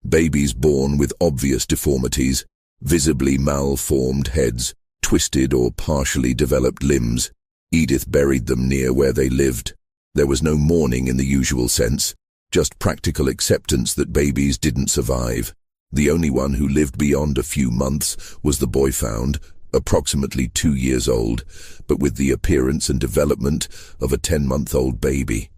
Babies born with obvious deformities, visibly malformed heads, twisted or partially developed limbs. Edith buried them near where they lived. There was no mourning in the usual sense, just practical acceptance that babies didn't survive. The only one who lived beyond a few months was the boy found, approximately 2 years old, but with the appearance and development of a 10-month-old baby.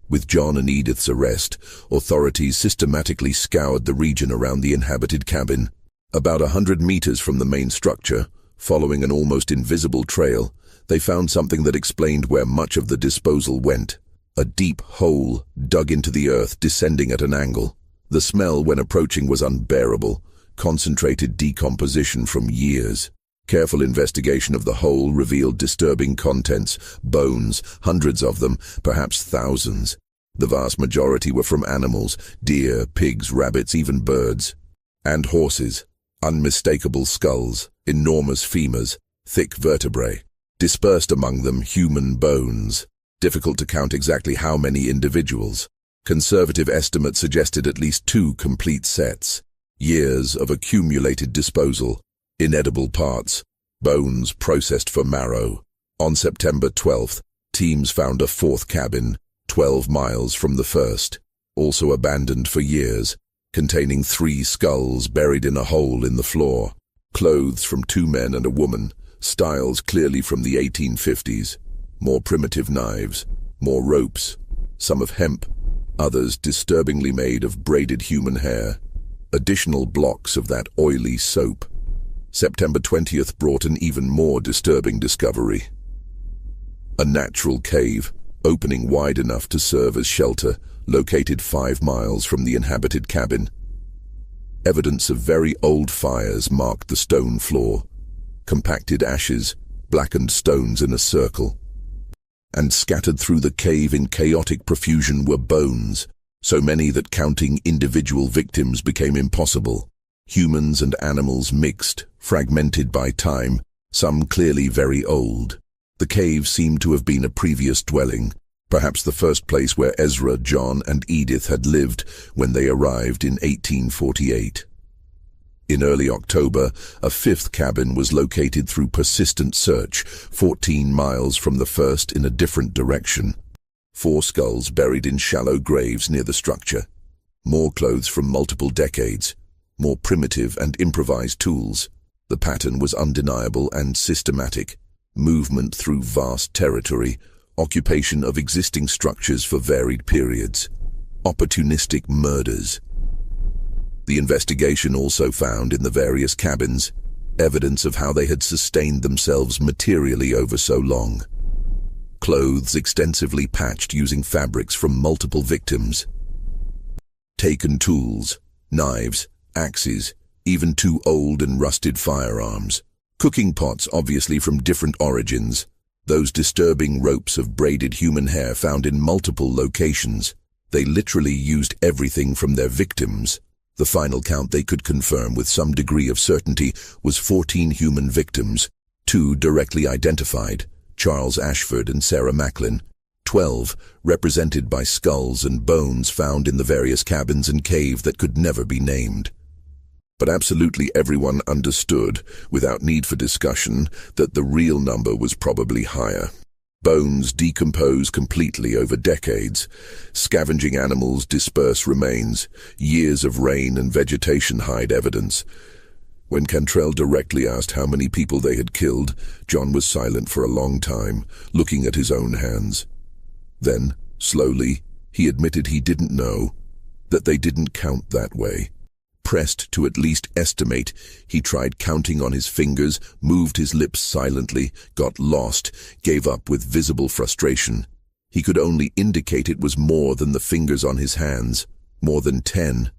With John and Edith's arrest, authorities systematically scoured the region around the inhabited cabin. About 100 meters from the main structure, following an almost invisible trail, they found something that explained where much of the disposal went. A deep hole dug into the earth, descending at an angle. The smell when approaching was unbearable, concentrated decomposition from years. Careful investigation of the hole revealed disturbing contents: bones, hundreds of them, perhaps thousands. The vast majority were from animals: deer, pigs, rabbits, even birds. And horses. Unmistakable skulls, enormous femurs, thick vertebrae. Dispersed among them human bones. Difficult to count exactly how many individuals. Conservative estimates suggested at least 2 complete sets. Years of accumulated disposal. Inedible parts. Bones processed for marrow. On September 12th, teams found a 4th cabin, 12 miles from the first, also abandoned for years, containing 3 skulls buried in a hole in the floor. Clothes from 2 men and a woman. Styles clearly from the 1850s. More primitive knives. More ropes. Some of hemp. Others disturbingly made of braided human hair. Additional blocks of that oily soap. September 20th brought an even more disturbing discovery. A natural cave, opening wide enough to serve as shelter, located 5 miles from the inhabited cabin. Evidence of very old fires marked the stone floor. Compacted ashes, blackened stones in a circle. And scattered through the cave in chaotic profusion were bones, so many that counting individual victims became impossible. Humans and animals mixed, fragmented by time, some clearly very old. The cave seemed to have been a previous dwelling, perhaps the first place where Ezra, John, and Edith had lived when they arrived in 1848. In early October, a fifth cabin was located through persistent search, 14 miles from the first in a different direction. 4 skulls buried in shallow graves near the structure. More clothes from multiple decades. More primitive and improvised tools. The pattern was undeniable and systematic. Movement through vast territory. Occupation of existing structures for varied periods. Opportunistic murders. The investigation also found in the various cabins evidence of how they had sustained themselves materially over so long. Clothes extensively patched using fabrics from multiple victims. Taken tools, knives, axes, even 2 old and rusted firearms. Cooking pots obviously from different origins. Those disturbing ropes of braided human hair found in multiple locations. They literally used everything from their victims. The final count they could confirm with some degree of certainty was 14 human victims, 2 directly identified, Charles Ashford and Sarah Macklin, 12 represented by skulls and bones found in the various cabins and cave that could never be named. But absolutely everyone understood, without need for discussion, that the real number was probably higher. Bones decompose completely over decades. Scavenging animals disperse remains. Years of rain and vegetation hide evidence. When Cantrell directly asked how many people they had killed, John was silent for a long time, looking at his own hands. Then, slowly, he admitted he didn't know, that they didn't count that way. Pressed to at least estimate, he tried counting on his fingers, moved his lips silently, got lost, gave up with visible frustration. He could only indicate it was more than the fingers on his hands, more than 10.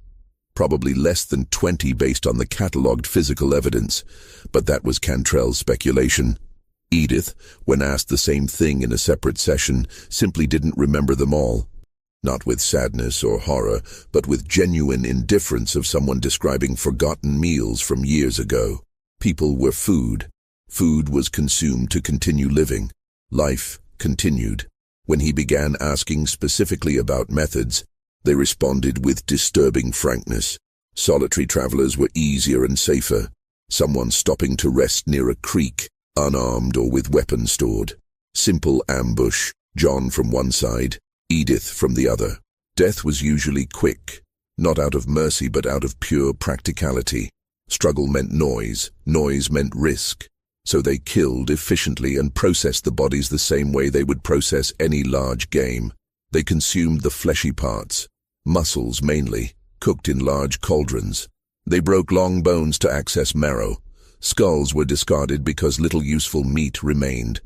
Probably less than 20 based on the catalogued physical evidence, but that was Cantrell's speculation. Edith, when asked the same thing in a separate session, simply didn't remember them all. Not with sadness or horror, but with genuine indifference of someone describing forgotten meals from years ago. People were food. Food was consumed to continue living. Life continued. When he began asking specifically about methods, they responded with disturbing frankness. Solitary travelers were easier and safer. Someone stopping to rest near a creek, unarmed or with weapons stored. Simple ambush, John from one side, Edith from the other. Death was usually quick, not out of mercy but out of pure practicality. Struggle meant noise, noise meant risk. So they killed efficiently and processed the bodies the same way they would process any large game. They consumed the fleshy parts, muscles mainly, cooked in large cauldrons. They broke long bones to access marrow. Skulls were discarded because little useful meat remained.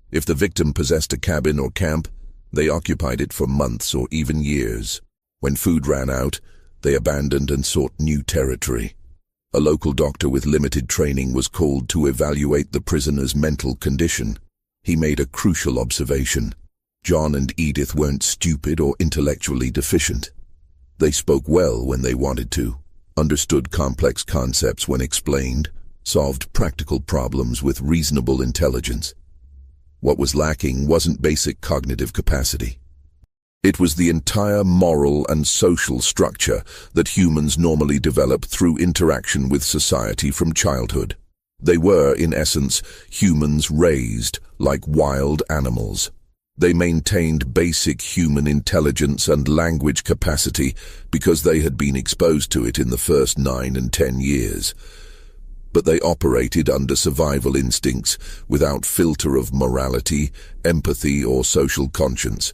If the victim possessed a cabin or camp, they occupied it for months or even years. When food ran out, they abandoned and sought new territory. A local doctor with limited training was called to evaluate the prisoner's mental condition. He made a crucial observation. John and Edith weren't stupid or intellectually deficient. They spoke well when they wanted to, understood complex concepts when explained, solved practical problems with reasonable intelligence. What was lacking wasn't basic cognitive capacity. It was the entire moral and social structure that humans normally develop through interaction with society from childhood. They were, in essence, humans raised like wild animals. They maintained basic human intelligence and language capacity because they had been exposed to it in the first 9 and 10 years. But they operated under survival instincts without filter of morality, empathy, or social conscience.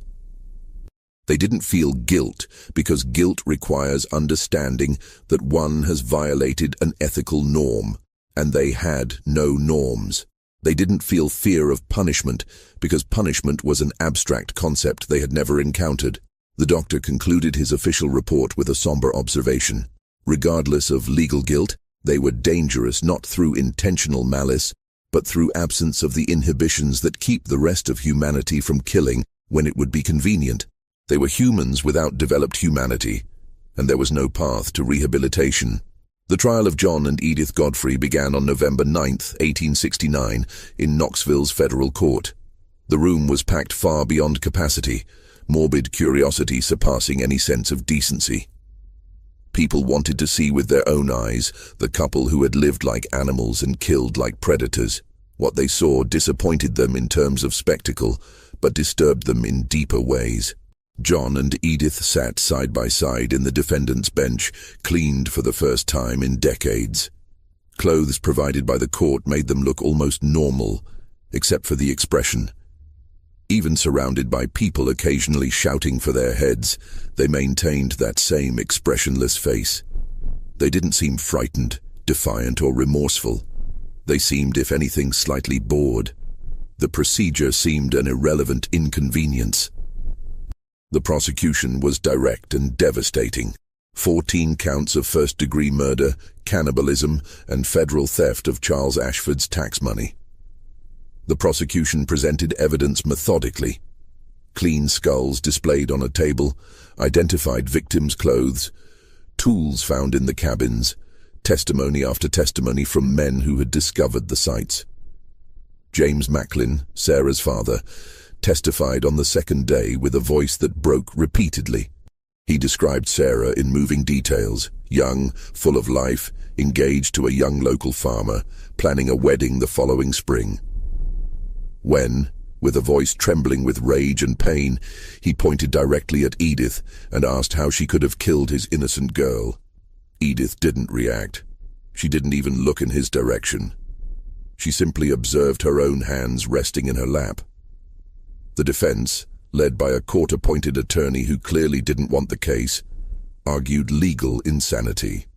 They didn't feel guilt because guilt requires understanding that one has violated an ethical norm, and they had no norms. They didn't feel fear of punishment because punishment was an abstract concept they had never encountered. The doctor concluded his official report with a somber observation. Regardless of legal guilt, they were dangerous not through intentional malice, but through absence of the inhibitions that keep the rest of humanity from killing when it would be convenient. They were humans without developed humanity, and there was no path to rehabilitation. The trial of John and Edith Godfrey began on November 9, 1869, in Knoxville's federal court. The room was packed far beyond capacity, morbid curiosity surpassing any sense of decency. People wanted to see with their own eyes the couple who had lived like animals and killed like predators. What they saw disappointed them in terms of spectacle, but disturbed them in deeper ways. John and Edith sat side by side in the defendant's bench, cleaned for the first time in decades. Clothes provided by the court made them look almost normal, except for the expression. Even surrounded by people occasionally shouting for their heads, they maintained that same expressionless face. They didn't seem frightened, defiant, or remorseful. They seemed, if anything, slightly bored. The procedure seemed an irrelevant inconvenience. The prosecution was direct and devastating. 14 counts of first-degree murder, cannibalism, and federal theft of Charles Ashford's tax money. The prosecution presented evidence methodically. Clean skulls displayed on a table, identified victims' clothes, tools found in the cabins, testimony after testimony from men who had discovered the sites. James Macklin, Sarah's father, testified on the second day with a voice that broke repeatedly. He described Sarah in moving details, young, full of life, engaged to a young local farmer, planning a wedding the following spring. When, with a voice trembling with rage and pain, he pointed directly at Edith and asked how she could have killed his innocent girl. Edith didn't react. She didn't even look in his direction. She simply observed her own hands resting in her lap. The defense, led by a court-appointed attorney who clearly didn't want the case, argued legal insanity.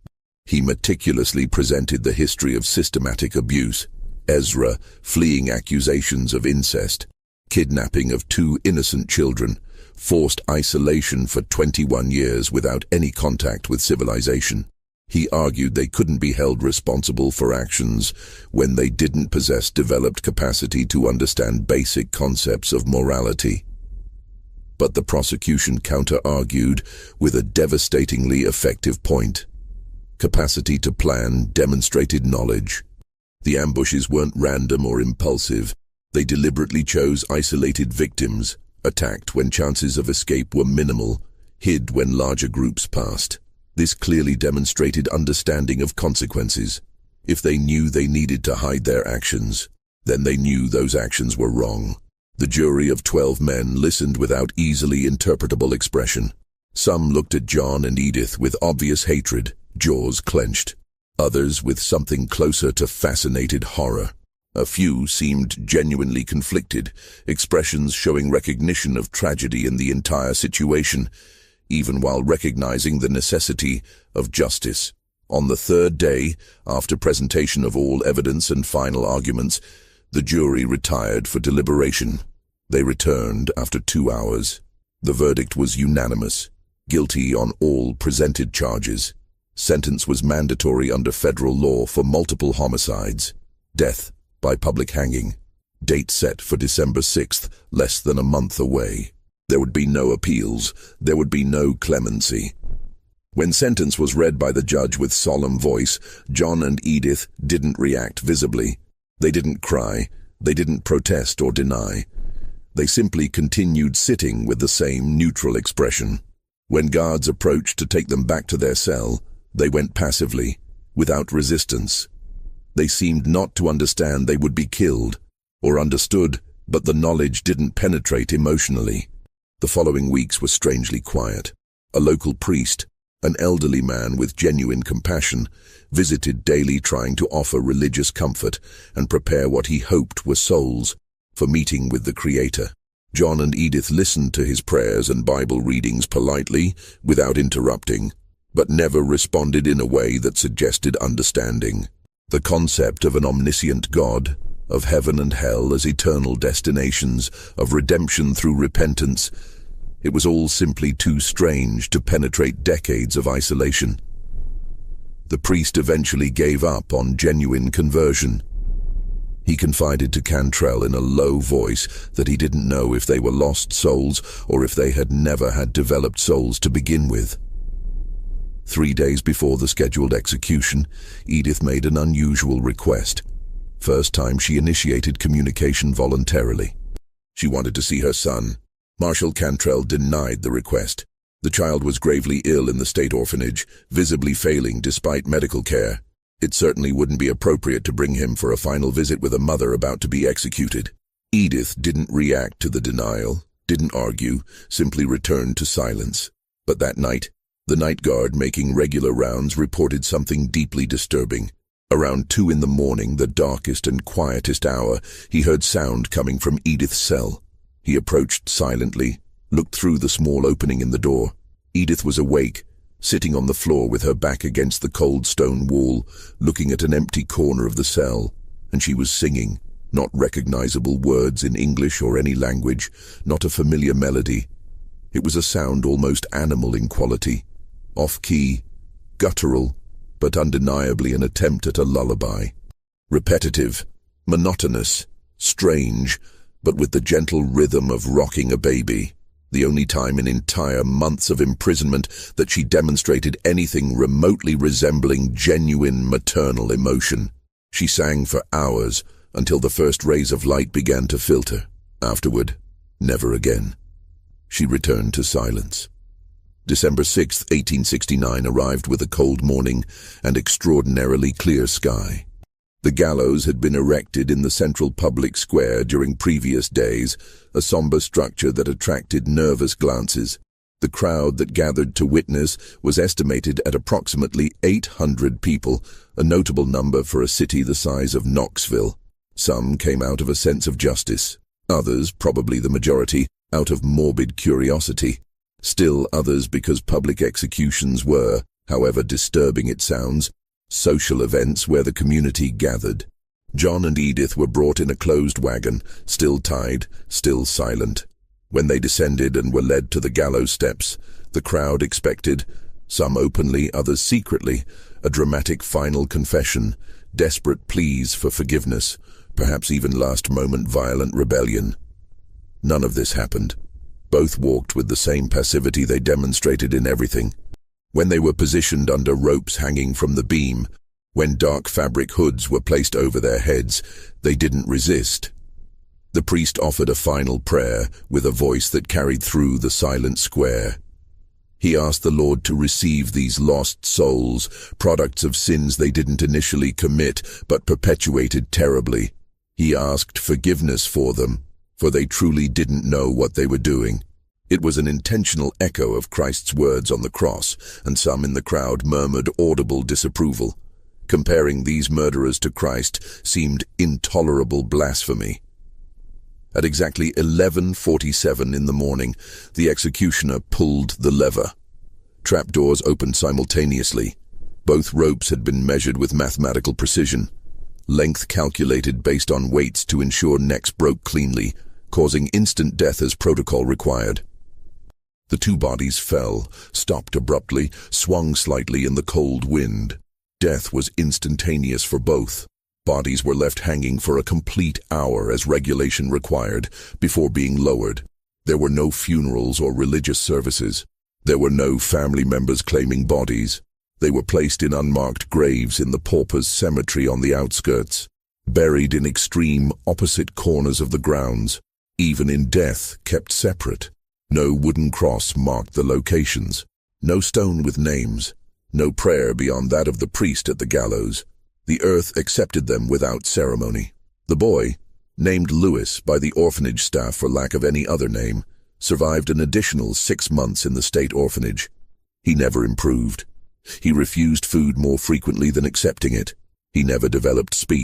He meticulously presented the history of systematic abuse, Ezra fleeing accusations of incest, kidnapping of 2 innocent children, forced isolation for 21 years without any contact with civilization. He argued they couldn't be held responsible for actions when they didn't possess developed capacity to understand basic concepts of morality. But the prosecution counter-argued with a devastatingly effective point. Capacity to plan demonstrated knowledge. The ambushes weren't random or impulsive. They deliberately chose isolated victims, attacked when chances of escape were minimal, hid when larger groups passed. This clearly demonstrated understanding of consequences. If they knew they needed to hide their actions, then they knew those actions were wrong. The jury of 12 men listened without easily interpretable expression. Some looked at John and Edith with obvious hatred, jaws clenched. Others with something closer to fascinated horror. A few seemed genuinely conflicted, expressions showing recognition of tragedy in the entire situation, even while recognizing the necessity of justice. On the third day, after presentation of all evidence and final arguments, the jury retired for deliberation. They returned after 2 hours. The verdict was unanimous, guilty on all presented charges. Sentence was mandatory under federal law for multiple homicides. Death by public hanging. Date set for December 6th, less than a month away. There would be no appeals. There would be no clemency. When sentence was read by the judge with solemn voice, John and Edith didn't react visibly. They didn't cry. They didn't protest or deny. They simply continued sitting with the same neutral expression. When guards approached to take them back to their cell, they went passively, without resistance. They seemed not to understand they would be killed, or understood, but the knowledge didn't penetrate emotionally. The following weeks were strangely quiet. A local priest, an elderly man with genuine compassion, visited daily trying to offer religious comfort and prepare what he hoped were souls for meeting with the Creator. John and Edith listened to his prayers and Bible readings politely, without interrupting, but never responded in a way that suggested understanding. The concept of an omniscient God, of heaven and hell as eternal destinations, of redemption through repentance, it was all simply too strange to penetrate decades of isolation. The priest eventually gave up on genuine conversion. He confided to Cantrell in a low voice that he didn't know if they were lost souls or if they had never had developed souls to begin with. 3 days before the scheduled execution, Edith made an unusual request. First time she initiated communication voluntarily. She wanted to see her son. Marshal Cantrell denied the request. The child was gravely ill in the state orphanage, visibly failing despite medical care. It certainly wouldn't be appropriate to bring him for a final visit with a mother about to be executed. Edith didn't react to the denial, didn't argue, simply returned to silence. But that night, the night guard making regular rounds reported something deeply disturbing. Around 2 in the morning, the darkest and quietest hour, he heard sound coming from Edith's cell. He approached silently, looked through the small opening in the door. Edith was awake, sitting on the floor with her back against the cold stone wall, looking at an empty corner of the cell, and she was singing, not recognizable words in English or any language, not a familiar melody. It was a sound almost animal in quality, off-key, guttural, but undeniably an attempt at a lullaby. Repetitive, monotonous, strange, but with the gentle rhythm of rocking a baby. The only time in entire months of imprisonment that she demonstrated anything remotely resembling genuine maternal emotion. She sang for hours until the first rays of light began to filter. Afterward, never again. She returned to silence. December 6, 1869 arrived with a cold morning and extraordinarily clear sky. The gallows had been erected in the central public square during previous days, a somber structure that attracted nervous glances. The crowd that gathered to witness was estimated at approximately 800 people, a notable number for a city the size of Knoxville. Some came out of a sense of justice, others, probably the majority, out of morbid curiosity. Still others because public executions were, however disturbing it sounds, social events where the community gathered. John and Edith were brought in a closed wagon, still tied, still silent. When they descended and were led to the gallows steps, the crowd expected, some openly, others secretly, a dramatic final confession, desperate pleas for forgiveness, perhaps even last-moment violent rebellion. None of this happened. Both walked with the same passivity they demonstrated in everything. When they were positioned under ropes hanging from the beam, when dark fabric hoods were placed over their heads, they didn't resist. The priest offered a final prayer with a voice that carried through the silent square. He asked the Lord to receive these lost souls, products of sins they didn't initially commit but perpetuated terribly. He asked forgiveness for them, for they truly didn't know what they were doing. It was an intentional echo of Christ's words on the cross, and some in the crowd murmured audible disapproval. Comparing these murderers to Christ seemed intolerable blasphemy. At exactly 11:47 in the morning, the executioner pulled the lever. Trapdoors opened simultaneously. Both ropes had been measured with mathematical precision. Length calculated based on weights to ensure necks broke cleanly, causing instant death as protocol required. The 2 bodies fell, stopped abruptly, swung slightly in the cold wind. Death was instantaneous for both. Bodies were left hanging for a complete hour as regulation required, before being lowered. There were no funerals or religious services. There were no family members claiming bodies. They were placed in unmarked graves in the paupers' cemetery on the outskirts, buried in extreme opposite corners of the grounds, even in death kept separate. No wooden cross marked the locations, no stone with names, no prayer beyond that of the priest at the gallows. The earth accepted them without ceremony. The boy, named Lewis by the orphanage staff for lack of any other name, survived an additional 6 months in the state orphanage. He never improved. He refused food more frequently than accepting it. He never developed speech.